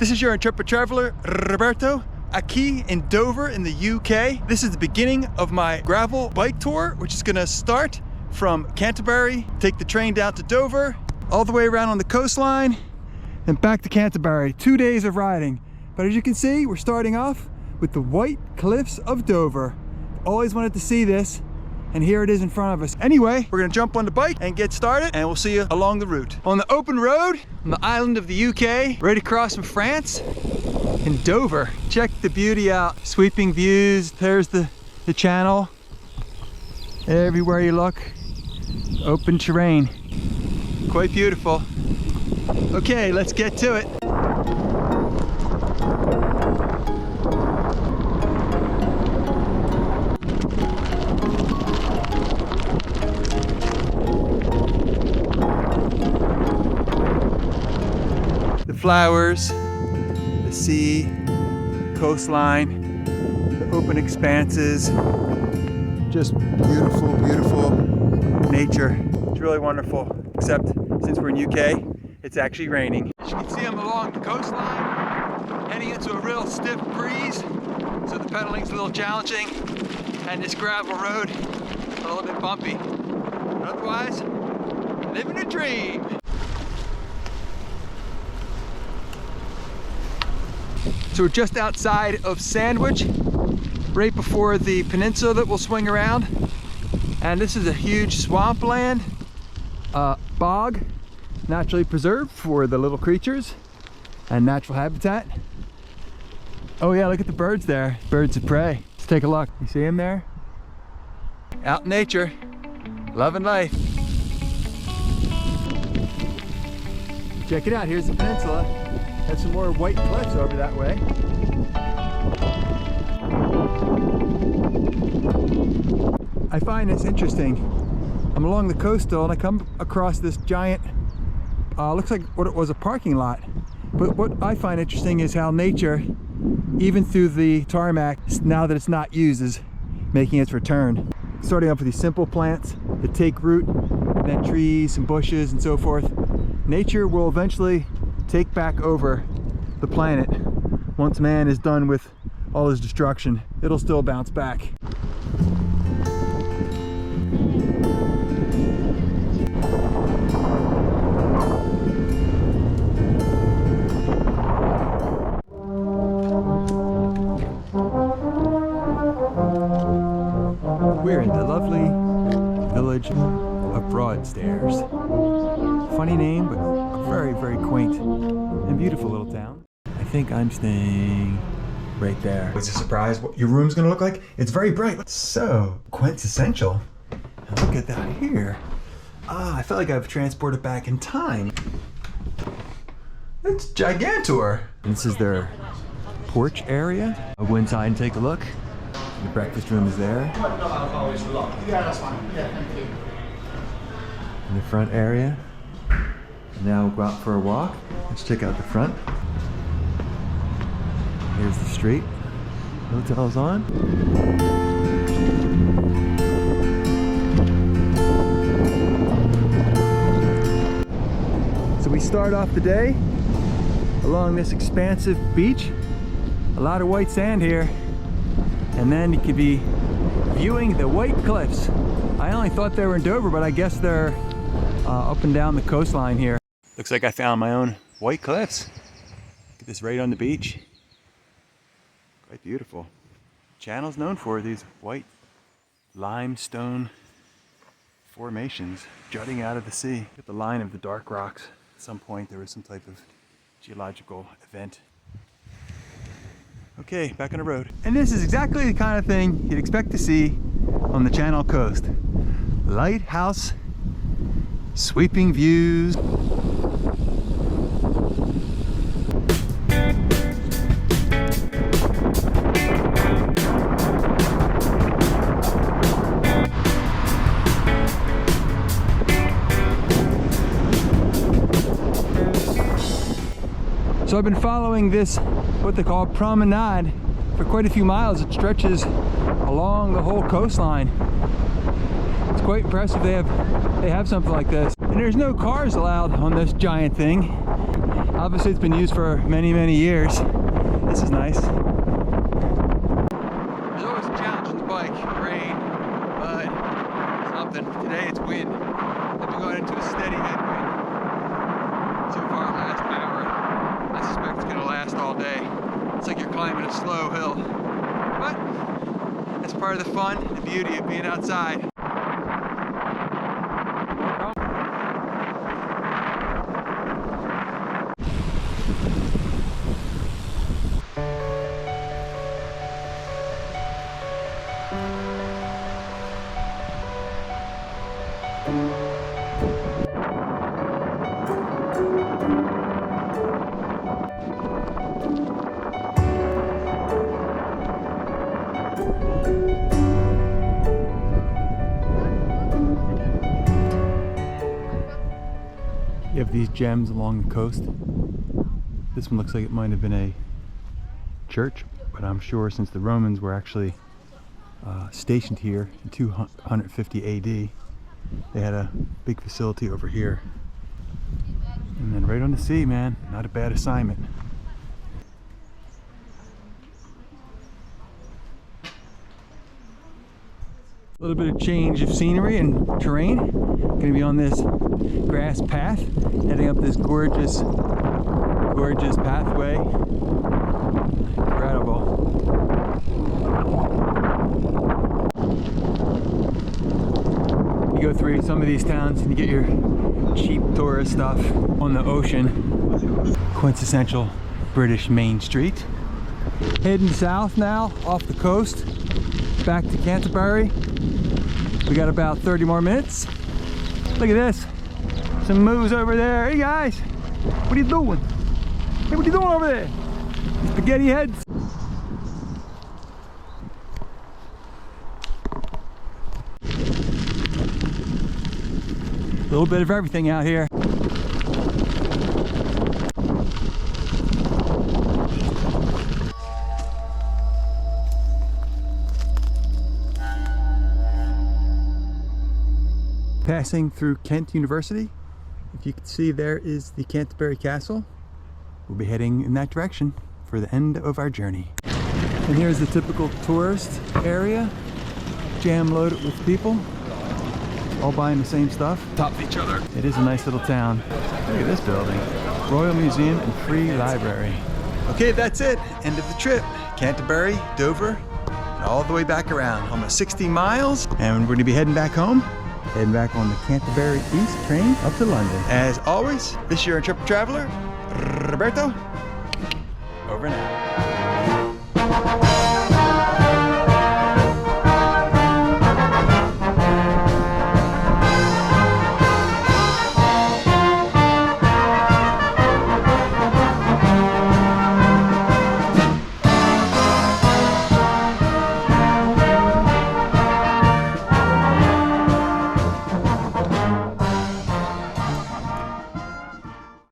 This is your intrepid traveler, Roberto, aquí in Dover in the UK. This is the beginning of my gravel bike tour, which is gonna start from Canterbury, take the train down to Dover, all the way around on the coastline, and back to Canterbury. 2 days of riding. But as you can see, we're starting off with the White Cliffs of Dover. Always wanted to see this, and here it is in front of us. Anyway, we're gonna jump on the bike and get started, and we'll see you along the route. On the open road, on the island of the UK, right across from France, in Dover. Check the beauty out. Sweeping views, there's the channel. Everywhere you look, open terrain. Quite beautiful. Okay, let's get to it. The flowers, the sea, coastline, the open expanses, just beautiful, beautiful nature. It's really wonderful, except since we're in UK, it's actually raining. As you can see, I'm along the coastline, heading into a real stiff breeze, so the pedaling's a little challenging, and this gravel road a little bit bumpy. But otherwise, living a dream. So we're just outside of Sandwich, right before the peninsula that we'll swing around. And this is a huge swampland, bog, naturally preserved for the little creatures and natural habitat. Oh yeah, look at the birds there, birds of prey. Let's take a look. You see them there? Out in nature, loving life. Check it out, here's the peninsula. Have some more white cliffs over that way. I find this interesting. I'm along the coastal and I come across this giant, looks like what it was, a parking lot. But what I find interesting is how nature, even through the tarmac, now that it's not used, is making its return. Starting off with these simple plants that take root, and then trees and bushes and so forth. Nature will eventually take back over the planet. Once man is done with all his destruction, it'll still bounce back. We're in the lovely village of Broadstairs. Funny name, but a very, very quaint and beautiful little town. I think I'm staying right there. It's a surprise what your room's gonna look like. It's very bright. It's so quintessential. And look at that here. Ah, I felt like I've transported back in time. It's gigantor. This is their porch area. I'll go inside and take a look. The breakfast room is there. In the front area. Now we'll go out for a walk. Let's check out the front. Here's the street. Hotel's on. So we start off the day along this expansive beach. A lot of white sand here. And then you could be viewing the White Cliffs. I only thought they were in Dover, but I guess they're up and down the coastline here. Looks like I found my own White Cliffs. Look at this right on the beach. Quite beautiful. Channel's known for these white limestone formations jutting out of the sea. At the line of the dark rocks. At some point there was some type of geological event. Okay, back on the road. And this is exactly the kind of thing you'd expect to see on the Channel coast. Lighthouse, sweeping views. So I've been following this, what they call promenade, for quite a few miles. It stretches along the whole coastline. It's quite impressive they have something like this. And there's no cars allowed on this giant thing. Obviously it's been used for many, many years. This is nice. There's always a challenge on the bike, rain, mud, something. Today it's wind. I've been going into a steady headwind so far last hour. I suspect it's gonna last all day. It's like you're climbing a slow hill. But that's part of the fun and the beauty of being outside. You have these gems along the coast. This one looks like it might have been a church, but I'm sure since the Romans were actually stationed here in 250 AD, they had a big facility over here. And then right on the sea, man, not a bad assignment. A little bit of change of scenery and terrain. Gonna be on this grass path, heading up this gorgeous pathway. Incredible. You go through some of these towns and you get your cheap tourist stuff on the ocean. Quintessential British Main Street. Heading south now, off the coast, back to Canterbury. We got about 30 more minutes. Look at this. Some moose over there. Hey guys, what are you doing? Hey, what are you doing over there? Spaghetti heads. A little bit of everything out here. Passing through Kent University. If you can see, there is the Canterbury Castle. We'll be heading in that direction for the end of our journey. And here's the typical tourist area, jam loaded with people, all buying the same stuff, top of each other. It is a nice little town. Look at this building. Royal Museum and Free Library. Okay, that's it. End of the trip. Canterbury, Dover, and all the way back around. Almost 60 miles, and we're going to be heading back home. Heading back on the Canterbury East train up to London. As always, this is your intrepid traveler, Roberto. Over and out.